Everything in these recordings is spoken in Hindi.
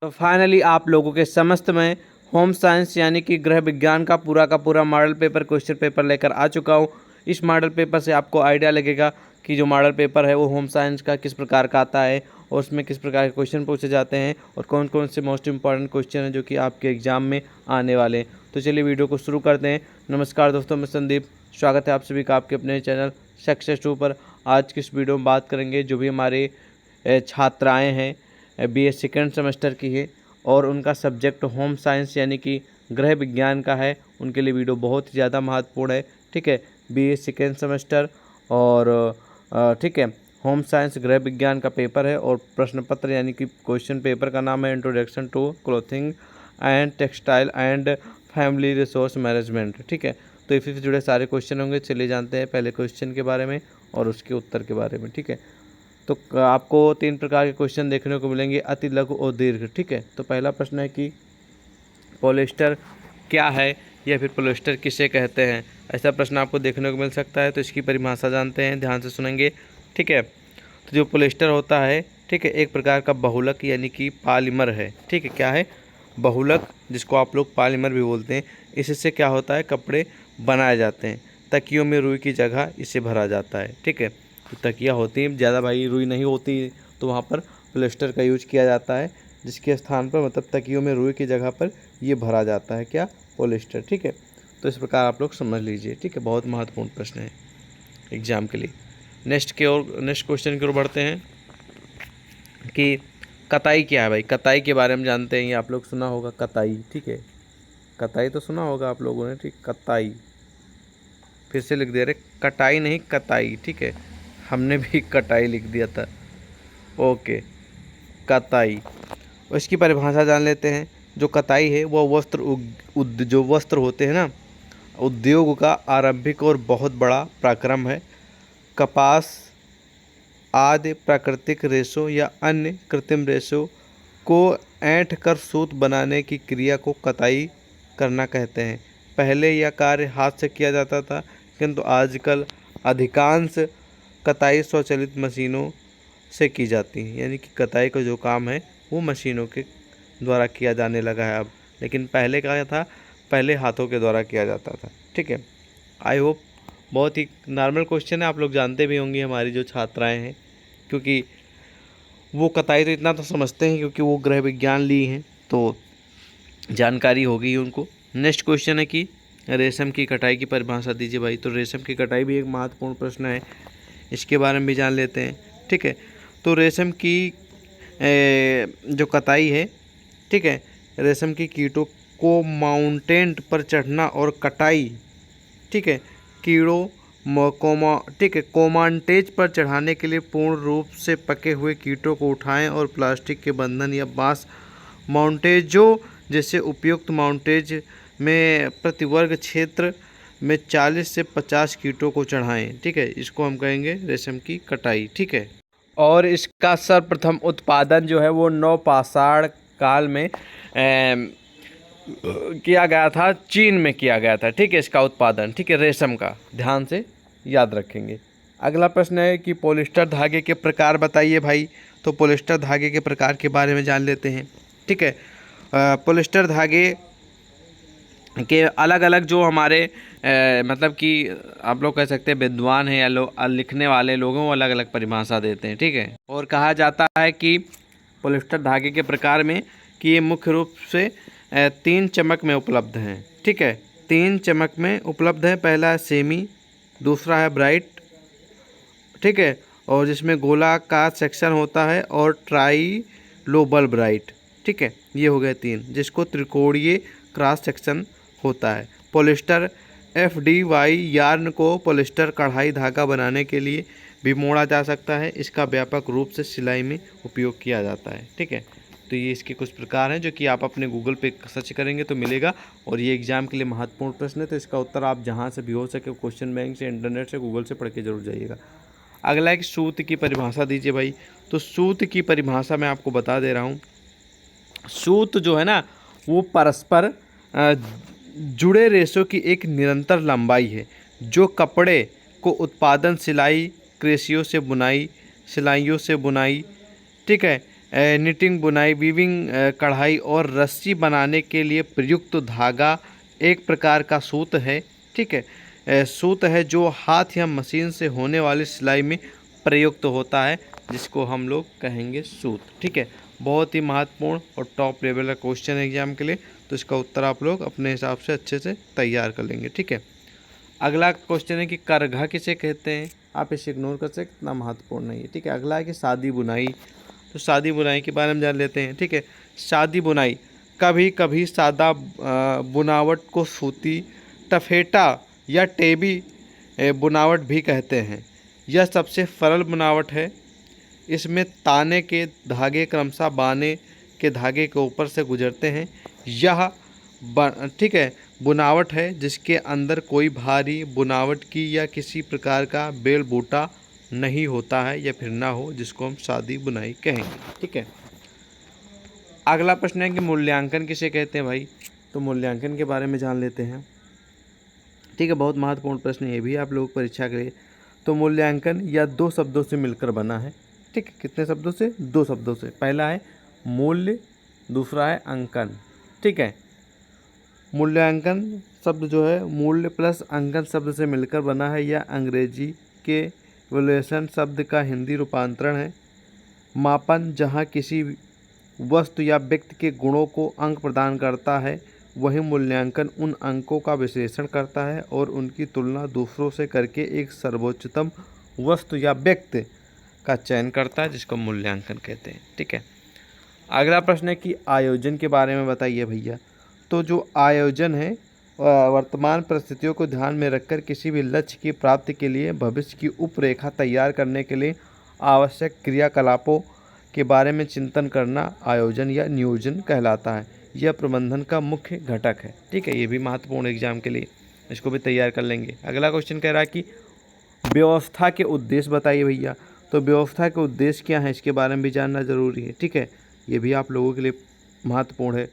तो फाइनली आप लोगों के समस्त में होम साइंस यानी कि गृह विज्ञान का पूरा मॉडल पेपर क्वेश्चन पेपर लेकर आ चुका हूँ। इस मॉडल पेपर से आपको आइडिया लगेगा कि जो मॉडल पेपर है वो होम साइंस का किस प्रकार का आता है और उसमें किस प्रकार के क्वेश्चन पूछे जाते हैं और कौन कौन से मोस्ट इंपॉर्टेंट क्वेश्चन हैं जो कि आपके एग्जाम में आने वाले हैं। तो चलिए वीडियो को शुरू करते हैं। नमस्कार दोस्तों, मैं संदीप, स्वागत है आप सभी का आपके अपने चैनल सक्सेस2 पर। आज की इस वीडियो में बात करेंगे जो भी हमारे छात्राएँ हैं BA सेकेंड सेमेस्टर की है और उनका सब्जेक्ट होम साइंस यानी कि गृह विज्ञान का है, उनके लिए वीडियो बहुत ही ज़्यादा महत्वपूर्ण है। ठीक है, BA सेकेंड सेमेस्टर और ठीक है, होम साइंस गृह विज्ञान का पेपर है और प्रश्न पत्र यानी कि क्वेश्चन पेपर का नाम है introduction to clothing and textile and family resource management. ठीक है, तो इसी से जुड़े सारे क्वेश्चन होंगे। चलिए जानते हैं पहले क्वेश्चन के बारे में और उसके उत्तर के बारे में। ठीक है, तो आपको 3 प्रकार के क्वेश्चन देखने को मिलेंगे, अति, लघु और दीर्घ। ठीक है, तो पहला प्रश्न है कि पॉलिएस्टर क्या है या फिर पॉलिएस्टर किसे कहते हैं, ऐसा प्रश्न आपको देखने को मिल सकता है। तो इसकी परिभाषा जानते हैं, ध्यान से सुनेंगे। ठीक है, तो जो पॉलिएस्टर होता है, ठीक है, एक प्रकार का बहुलक यानी कि पॉलीमर है। ठीक है, क्या है? बहुलक, जिसको आप लोग पॉलीमर भी बोलते हैं। इससे क्या होता है, कपड़े बनाए जाते हैं। तकियों में रुई की जगह इसे भरा जाता है। ठीक है, तो तकिया होती है ज़्यादा भाई, रुई नहीं होती, तो वहाँ पर पॉलिएस्टर का यूज किया जाता है, जिसके स्थान पर मतलब तकियों में रुई की जगह पर ये भरा जाता है, क्या? पॉलिएस्टर। ठीक है, तो इस प्रकार आप लोग समझ लीजिए। ठीक है, बहुत महत्वपूर्ण प्रश्न है एग्जाम के लिए। नेक्स्ट क्वेश्चन की ओर बढ़ते हैं कि कताई क्या है भाई। कताई के बारे में जानते हैं, ये आप लोग सुना होगा कताई। ठीक है, कताई तो सुना होगा आप लोगों ने। ठीक, कताई फिर से लिख दे रहे, कटाई नहीं कताई। ठीक है, हमने भी कटाई लिख दिया था। ओके, कताई, उसकी परिभाषा जान लेते हैं। जो कताई है वह जो वस्त्र होते हैं ना, उद्योग का आरंभिक और बहुत बड़ा प्रक्रम है। कपास आदि प्राकृतिक रेशों या अन्य कृत्रिम रेशों को ऐंठ कर सूत बनाने की क्रिया को कताई करना कहते हैं। पहले यह कार्य हाथ से किया जाता था, किंतु आजकल अधिकांश कताई स्वचालित मशीनों से की जाती है। यानी कि कताई का जो काम है वो मशीनों के द्वारा किया जाने लगा है अब, लेकिन पहले क्या था, पहले हाथों के द्वारा किया जाता था। ठीक है, आई होप बहुत ही नॉर्मल क्वेश्चन है, आप लोग जानते भी होंगे हमारी जो छात्राएं हैं, क्योंकि वो कताई तो इतना तो समझते हैं क्योंकि वो गृह विज्ञान ली हैं, तो जानकारी होगी उनको। नेक्स्ट क्वेश्चन है कि रेशम की कटाई की परिभाषा दीजिए भाई। तो रेशम की कटाई भी एक महत्वपूर्ण प्रश्न है, इसके बारे में भी जान लेते हैं। ठीक है, तो रेशम की जो कताई है, ठीक है, रेशम की कीटों को माउंटेन पर चढ़ना और कटाई, ठीक है, कीड़ों ठीक है, कोमांटेज पर चढ़ाने के लिए पूर्ण रूप से पके हुए कीटों को उठाएं और प्लास्टिक के बंधन या बांस माउंटेजों जैसे उपयुक्त माउंटेज में प्रति वर्ग क्षेत्र में 40 से 50 कीटों को चढ़ाएं। ठीक है, इसको हम कहेंगे रेशम की कटाई। ठीक है, और इसका सर्वप्रथम उत्पादन जो है वो नवपाषाण काल में किया गया था, चीन में किया गया था। ठीक है, इसका उत्पादन, ठीक है, रेशम का, ध्यान से याद रखेंगे। अगला प्रश्न है कि पॉलिएस्टर धागे के प्रकार बताइए भाई। तो पॉलिएस्टर धागे के प्रकार के बारे में जान लेते हैं। ठीक है, पॉलिएस्टर धागे के अलग अलग जो हमारे मतलब कि आप लोग कह सकते हैं विद्वान हैं या लिखने वाले लोगों को अलग अलग परिभाषा देते हैं। ठीक है, और कहा जाता है कि पॉलिएस्टर धागे के प्रकार में कि ये मुख्य रूप से 3 चमक में उपलब्ध हैं। ठीक है, 3 चमक में उपलब्ध है। पहला है सेमी, दूसरा है ब्राइट, ठीक है, और जिसमें गोलाकार सेक्शन होता है, और ट्राई लोबल ब्राइट। ठीक है, ये हो गए 3, जिसको त्रिकोणीय क्रॉस सेक्शन होता है। पॉलिएस्टर FDY यार्न को पॉलिएस्टर कढ़ाई धागा बनाने के लिए भी मोड़ा जा सकता है। इसका व्यापक रूप से सिलाई में उपयोग किया जाता है। ठीक है, तो ये इसके कुछ प्रकार हैं जो कि आप अपने गूगल पे सर्च करेंगे तो मिलेगा, और ये एग्जाम के लिए महत्वपूर्ण प्रश्न है, तो इसका उत्तर आप जहाँ से भी हो सके क्वेश्चन बैंक से, इंटरनेट से, गूगल से पढ़ के जरूर जाइएगा। अगला एक सूत की परिभाषा दीजिए भाई। तो सूत की परिभाषा मैं आपको बता दे रहा हूँ। सूत जो है ना, वो परस्पर जुड़े रेशों की एक निरंतर लंबाई है जो कपड़े को उत्पादन, सिलाई, कृषियों से बुनाई, सिलाइयों से बुनाई, ठीक है, निटिंग बुनाई, वीविंग कढ़ाई और रस्सी बनाने के लिए प्रयुक्त धागा एक प्रकार का सूत है। ठीक है, सूत है जो हाथ या मशीन से होने वाली सिलाई में प्रयुक्त होता है, जिसको हम लोग कहेंगे सूत। ठीक है, बहुत ही महत्वपूर्ण और टॉप लेवल का क्वेश्चन है एग्जाम के लिए, तो इसका उत्तर आप लोग अपने हिसाब से अच्छे से तैयार कर लेंगे। ठीक है, अगला क्वेश्चन है कि करघा किसे कहते हैं। आप इसे इग्नोर कर सकते, इतना महत्वपूर्ण नहीं है। ठीक है, अगला है कि शादी बुनाई। तो शादी बुनाई के बारे में जान लेते हैं। ठीक है, शादी बुनाई कभी कभी सादा बुनावट को सूती, टफेटा या टेबी बुनावट भी कहते हैं। यह सबसे सरल बुनावट है। इसमें ताने के धागे क्रमशः बाने के धागे के ऊपर से गुजरते हैं। यह ठीक है बुनावट है जिसके अंदर कोई भारी बुनावट की या किसी प्रकार का बेल बूटा नहीं होता है या फिर ना हो, जिसको हम शादी बुनाई कहेंगे। ठीक है, अगला प्रश्न है कि मूल्यांकन किसे कहते हैं भाई। तो मूल्यांकन के बारे में जान लेते हैं। ठीक है, बहुत महत्वपूर्ण प्रश्न ये भी आप लोगों की परीक्षा के लिए। तो मूल्यांकन या दो शब्दों से मिलकर बना है। ठीक है, कितने शब्दों से? दो शब्दों से। पहला है मूल्य, दूसरा है अंकन। ठीक है, मूल्यांकन शब्द जो है मूल्य प्लस अंकन शब्द से मिलकर बना है। यह अंग्रेजी के इवैल्यूएशन शब्द का हिंदी रूपांतरण है। मापन जहाँ किसी वस्तु या व्यक्ति के गुणों को अंक प्रदान करता है, वही मूल्यांकन उन अंकों का विश्लेषण करता है और उनकी तुलना दूसरों से करके एक सर्वोच्चतम वस्तु या व्यक्ति का चयन करता है, जिसको मूल्यांकन कहते हैं। ठीक है, अगला प्रश्न है कि आयोजन के बारे में बताइए भैया। तो जो आयोजन है वर्तमान परिस्थितियों को ध्यान में रखकर किसी भी लक्ष्य की प्राप्ति के लिए भविष्य की उपरेखा तैयार करने के लिए आवश्यक क्रियाकलापों के बारे में चिंतन करना आयोजन या नियोजन कहलाता है। यह प्रबंधन का मुख्य घटक है। ठीक है, ये भी महत्वपूर्ण एग्जाम के लिए, इसको भी तैयार कर लेंगे। अगला क्वेश्चन कह रहा है कि व्यवस्था के उद्देश्य बताइए भैया। तो व्यवस्था के उद्देश्य क्या है, इसके बारे में भी जानना जरूरी है। ठीक है, ये भी आप लोगों के लिए महत्वपूर्ण है।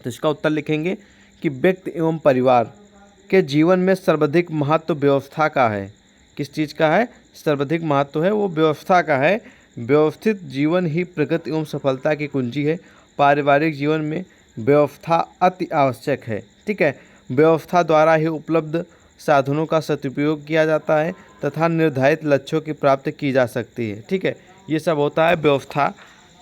तो इसका उत्तर लिखेंगे कि व्यक्ति एवं परिवार के जीवन में सर्वाधिक महत्व व्यवस्था का है। किस चीज़ का है? सर्वाधिक महत्व है वो व्यवस्था का है। व्यवस्थित जीवन ही प्रगति एवं सफलता की कुंजी है। पारिवारिक जीवन में व्यवस्था अति आवश्यक है। ठीक है, व्यवस्था द्वारा ही उपलब्ध साधनों का सदुपयोग किया जाता है तथा निर्धारित लक्ष्यों की प्राप्ति की जा सकती है। ठीक है, ये सब होता है व्यवस्था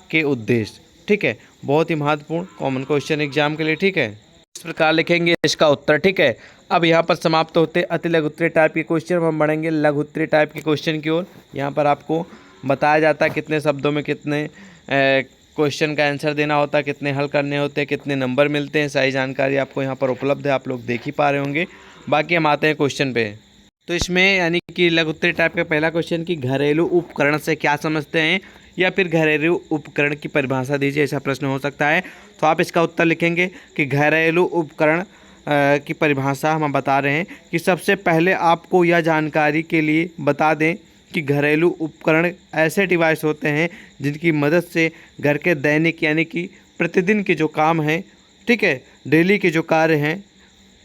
के उद्देश्य। ठीक है, बहुत ही महत्वपूर्ण कॉमन क्वेश्चन एग्जाम के लिए। ठीक है, इस प्रकार लिखेंगे इसका उत्तर। ठीक है, अब यहाँ पर समाप्त होते अति लघुत्तरीय टाइप के क्वेश्चन, हम बढ़ेंगे लघुत्तरीय टाइप के क्वेश्चन की ओर। यहाँ पर आपको बताया जाता है कितने शब्दों में कितने क्वेश्चन का आंसर देना होता है, कितने हल करने होते हैं, कितने नंबर मिलते हैं। सारी जानकारी आपको यहाँ पर उपलब्ध है, आप लोग देख ही पा रहे होंगे। बाकी हम आते हैं क्वेश्चन पे। तो इसमें यानी कि लघुत्तरीय टाइप का पहला क्वेश्चन कि घरेलू उपकरण से क्या समझते हैं, या फिर घरेलू उपकरण की परिभाषा दीजिए, ऐसा प्रश्न हो सकता है। तो आप इसका उत्तर लिखेंगे कि घरेलू उपकरण की परिभाषा हम बता रहे हैं कि सबसे पहले आपको यह जानकारी के लिए बता दें कि घरेलू उपकरण ऐसे डिवाइस होते हैं जिनकी मदद से घर के दैनिक यानी कि प्रतिदिन के जो काम हैं, ठीक है, डेली के जो कार्य हैं,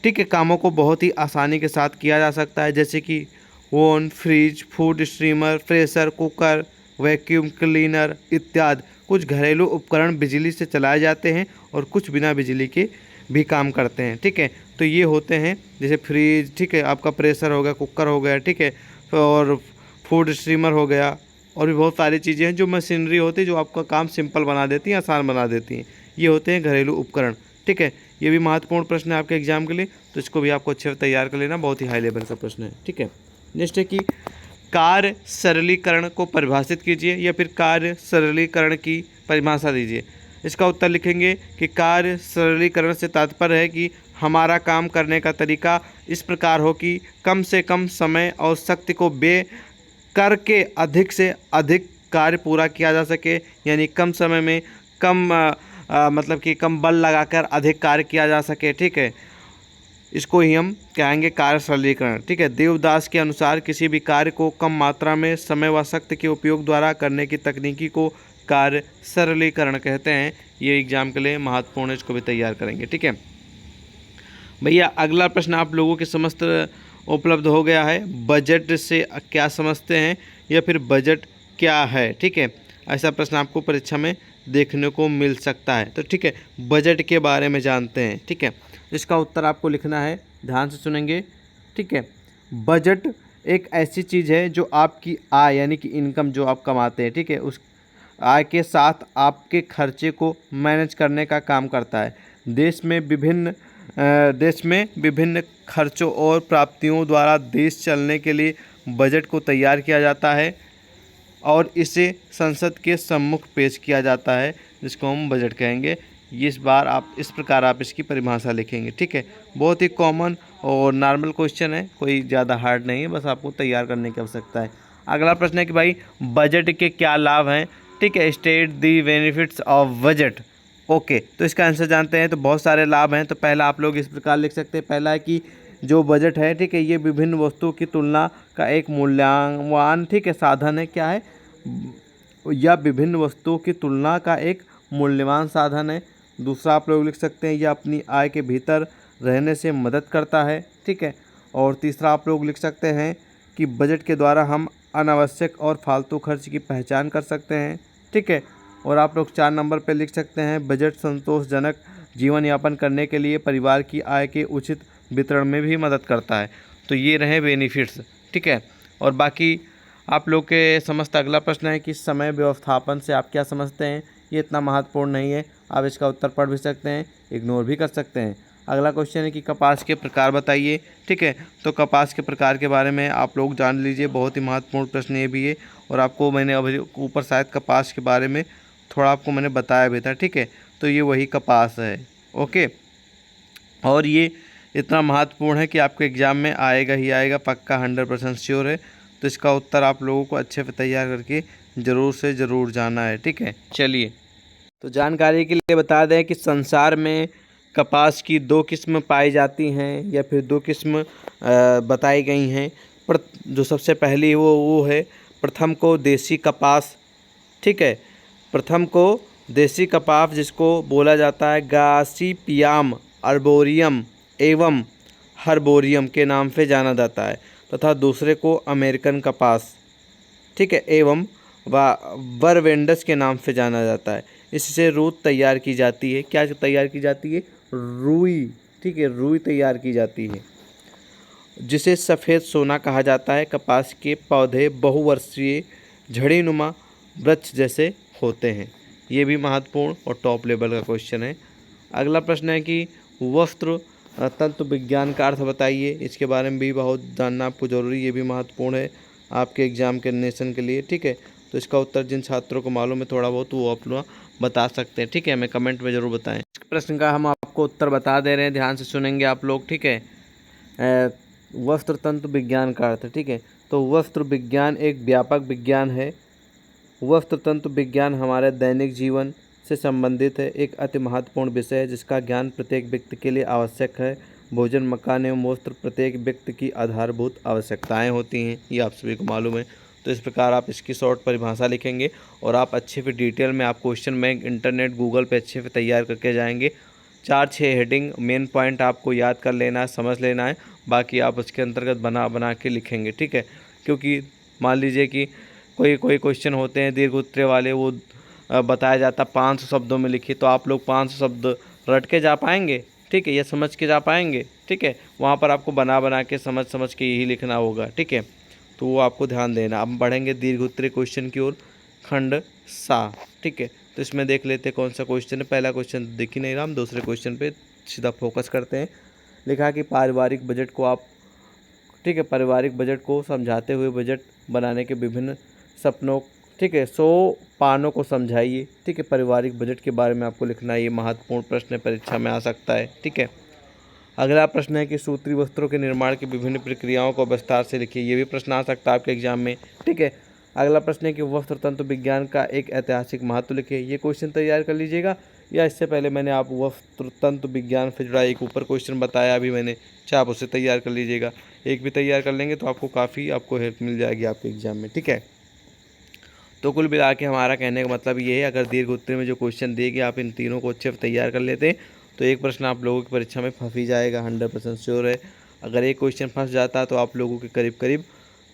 ठीक है, कामों को बहुत ही आसानी के साथ किया जा सकता है। जैसे कि oven, fridge, food steamer, pressure cooker, vacuum cleaner इत्यादि। कुछ घरेलू उपकरण बिजली से चलाए जाते हैं और कुछ बिना बिजली के भी काम करते हैं। ठीक है, तो ये होते हैं जैसे फ्रिज, ठीक है, आपका प्रेशर हो गया, कुकर हो गया, ठीक है, और फूड स्टीमर हो गया, और भी बहुत सारी चीज़ें हैं जो मशीनरी होती है जो आपका काम सिंपल बना देती हैं, आसान बना देती हैं। ये होते हैं घरेलू उपकरण। ठीक है, ये भी महत्वपूर्ण प्रश्न है आपके एग्जाम के लिए, तो इसको भी आपको अच्छे से तैयार कर लेना, बहुत ही हाई लेवल का प्रश्न है। ठीक है, नेक्स्ट है कि कार्य सरलीकरण को परिभाषित कीजिए, या फिर कार्य सरलीकरण की परिभाषा दीजिए। इसका उत्तर लिखेंगे कि कार्य सरलीकरण से तात्पर्य है कि हमारा काम करने का तरीका इस प्रकार हो कि कम से कम समय और शक्ति को व्यय करके अधिक से अधिक कार्य पूरा किया जा सके, यानी कम समय में कम मतलब कि कम बल लगाकर अधिक कार्य किया जा सके। ठीक है, इसको ही हम कहेंगे कार्य सरलीकरण। ठीक है, देवदास के अनुसार किसी भी कार्य को कम मात्रा में समय व शक्ति के उपयोग द्वारा करने की तकनीकी को कार्य सरलीकरण कहते हैं। ये एग्जाम के लिए महत्वपूर्ण है, इसको भी तैयार करेंगे। ठीक है भैया, अगला प्रश्न आप लोगों के समस्त उपलब्ध हो गया है। बजट से क्या समझते हैं, या फिर बजट क्या है। ठीक है, ऐसा प्रश्न आपको परीक्षा में देखने को मिल सकता है। तो ठीक है, बजट के बारे में जानते हैं। ठीक है, इसका उत्तर आपको लिखना है, ध्यान से सुनेंगे। ठीक है, बजट एक ऐसी चीज़ है जो आपकी आय यानी कि इनकम जो आप कमाते हैं, ठीक है, उस आय के साथ आपके खर्चे को मैनेज करने का काम करता है। देश में विभिन्न खर्चों और प्राप्तियों द्वारा देश चलने के लिए बजट को तैयार किया जाता है और इसे संसद के सम्मुख पेश किया जाता है, जिसको हम बजट कहेंगे। इस बार आप इस प्रकार आप इसकी परिभाषा लिखेंगे। ठीक है, बहुत ही कॉमन और नॉर्मल क्वेश्चन है, कोई ज़्यादा हार्ड नहीं है, बस आपको तैयार करने की आवश्यकता है। अगला प्रश्न है कि भाई बजट के क्या लाभ हैं। ठीक है, state the benefits of budget. Okay, तो इसका आंसर जानते हैं। तो बहुत सारे लाभ हैं। तो पहला आप लोग इस प्रकार लिख सकते हैं। पहला है कि जो बजट है, ठीक है, ये विभिन्न वस्तुओं की तुलना का एक मूल्यांकन, ठीक है, साधन है। क्या है? या विभिन्न वस्तुओं की तुलना का एक मूल्यवान साधन है। दूसरा आप लोग लिख सकते हैं, यह अपनी आय के भीतर रहने से मदद करता है। ठीक है, और तीसरा आप लोग लिख सकते हैं कि बजट के द्वारा हम अनावश्यक और फालतू खर्च की पहचान कर सकते हैं। ठीक है, और आप लोग 4 नंबर पे लिख सकते हैं, बजट संतोषजनक जीवन यापन करने के लिए परिवार की आय के उचित वितरण में भी मदद करता है। तो ये रहे बेनिफिट्स। ठीक है, और बाकी आप लोग के समस्त अगला प्रश्न है कि समय व्यवस्थापन से आप क्या समझते हैं। ये इतना महत्वपूर्ण नहीं है, आप इसका उत्तर पढ़ भी सकते हैं, इग्नोर भी कर सकते हैं। अगला क्वेश्चन है कि कपास के प्रकार बताइए। ठीक है, तो कपास के प्रकार के बारे में आप लोग जान लीजिए, बहुत ही महत्वपूर्ण प्रश्न ये भी है। और आपको मैंने अभी ऊपर शायद कपास के बारे में थोड़ा आपको मैंने बताया भी था। ठीक है, तो ये वही कपास है। ओके, और ये इतना महत्वपूर्ण है कि आपके एग्ज़ाम में आएगा ही आएगा, पक्का 100% श्योर है। तो इसका उत्तर आप लोगों को अच्छे से तैयार करके ज़रूर से ज़रूर जाना है। ठीक है, चलिए, तो जानकारी के लिए बता दें कि संसार में कपास की 2 किस्म पाई जाती हैं, या फिर 2 किस्म बताई गई हैं। पर जो सबसे पहली वो है प्रथम को देसी कपास। ठीक है, प्रथम को देसी कपास, जिसको बोला जाता है गॉसिपियम अर्बोरियम एवं हर्बोरियम के नाम से जाना जाता है, तथा दूसरे को अमेरिकन कपास, ठीक है, एवं बरवेंडस के नाम से जाना जाता है। इससे रुई तैयार की जाती है। क्या तैयार की जाती है? रुई। ठीक है, रुई तैयार की जाती है, जिसे सफ़ेद सोना कहा जाता है। कपास के पौधे बहुवर्षीय झड़ीनुमा वृक्ष जैसे होते हैं। ये भी महत्वपूर्ण और टॉप लेवल का क्वेश्चन है। अगला प्रश्न है कि वस्त्र तंतु विज्ञान का अर्थ बताइए। इसके बारे में भी बहुत जानना आपको जरूरी, ये भी महत्वपूर्ण है आपके एग्जाम के नेशन के लिए। ठीक है, तो इसका उत्तर जिन छात्रों को मालूम है थोड़ा बहुत, वो अपना बता सकते हैं। ठीक है, हमें कमेंट में ज़रूर बताएं। इस प्रश्न का हम आपको उत्तर बता दे रहे हैं, ध्यान से सुनेंगे आप लोग। ठीक है, वस्त्र तंतु विज्ञान का अर्थ। ठीक है, तो वस्त्र विज्ञान एक व्यापक विज्ञान है। वस्त्र तंतु विज्ञान हमारे दैनिक जीवन से संबंधित है, एक अति महत्वपूर्ण विषय है जिसका ज्ञान प्रत्येक व्यक्ति के लिए आवश्यक है। भोजन, मकान एवं वस्त्र प्रत्येक व्यक्ति की आधारभूत आवश्यकताएं होती हैं, ये आप सभी को मालूम है। तो इस प्रकार आप इसकी शॉर्ट परिभाषा लिखेंगे और आप अच्छे से डिटेल में आप क्वेश्चन बैंक इंटरनेट गूगल पे अच्छे से तैयार करके जाएंगे। 4-6 हेडिंग मेन पॉइंट आपको याद कर लेना है, समझ लेना है, बाकी आप उसके अंतर्गत बना के लिखेंगे। ठीक है, क्योंकि मान लीजिए कि कोई क्वेश्चन होते हैं दीर्घ उत्तरीय वाले, वो बताया जाता 500 शब्दों में लिखिए, तो आप लोग 500 शब्द रट के जा पाएंगे। ठीक है, ये समझ के जा पाएंगे। ठीक है, वहाँ पर आपको बना के समझ के यही लिखना होगा। ठीक है, तो वो आपको ध्यान देना। अब बढ़ेंगे दीर्घ उत्तरीय क्वेश्चन की ओर, खंड सा। ठीक है, तो इसमें देख लेते हैं कौन सा क्वेश्चन है। पहला क्वेश्चन दिख ही नहीं रहा, हम दूसरे क्वेश्चन पे सीधा फोकस करते हैं। लिखा कि पारिवारिक बजट को आप, ठीक है, पारिवारिक बजट को समझाते हुए बजट बनाने के विभिन्न सपनों, ठीक है, 100 पानों को समझाइए। ठीक है, पारिवारिक बजट के बारे में आपको लिखना है, ये महत्वपूर्ण प्रश्न परीक्षा में आ सकता है। ठीक है, अगला प्रश्न है कि सूती वस्त्रों के निर्माण की विभिन्न प्रक्रियाओं को विस्तार से लिखिए। ये भी प्रश्न आ सकता है आपके एग्जाम में। ठीक है, अगला प्रश्न है कि वस्त्र तंतु विज्ञान का एक ऐतिहासिक महत्व लिखिए। ये क्वेश्चन तैयार कर लीजिएगा, या इससे पहले मैंने आप वस्त्र तंतु विज्ञान से जुड़ा एक ऊपर क्वेश्चन बताया अभी मैंने, चाहे आप उसे तैयार कर लीजिएगा। एक भी तैयार कर लेंगे तो आपको काफ़ी आपको हेल्प मिल जाएगी आपके एग्जाम में। ठीक है, तो कुल मिला के हमारा कहने का मतलब ये है, अगर दीर्घ उत्तरीय में जो क्वेश्चन देगी आप इन तीनों को अच्छे से तैयार कर लेते हैं तो एक प्रश्न आप लोगों की परीक्षा में फंस ही जाएगा, 100% श्योर है। अगर एक क्वेश्चन फंस जाता है तो आप लोगों के करीब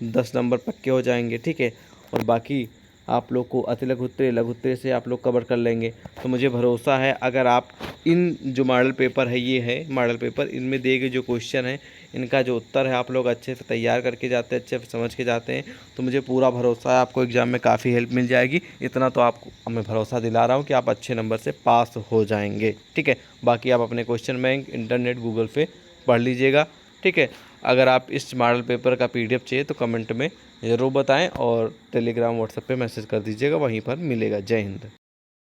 10 नंबर पक्के हो जाएंगे। ठीक है, और बाकी आप लोग को अति लघु उत्तरीय, लघु उत्तरीय से आप लोग कवर कर लेंगे। तो मुझे भरोसा है अगर आप इन जो मॉडल पेपर है, ये है मॉडल पेपर, इनमें दिए गए जो क्वेश्चन है, इनका जो उत्तर है आप लोग अच्छे से तैयार करके जाते हैं, अच्छे से समझ के जाते हैं, तो मुझे पूरा भरोसा है आपको एग्ज़ाम में काफ़ी हेल्प मिल जाएगी। इतना तो आपको मैं भरोसा दिला रहा हूँ कि आप अच्छे नंबर से पास हो जाएंगे। ठीक है, बाकी आप अपने क्वेश्चन बैंक, इंटरनेट, गूगल पे पढ़ लीजिएगा। ठीक है, अगर आप इस मॉडल पेपर का PDF चाहिए तो कमेंट में ज़रूर बताएं और टेलीग्राम, व्हाट्सएप पे मैसेज कर दीजिएगा, वहीं पर मिलेगा। जय हिंद।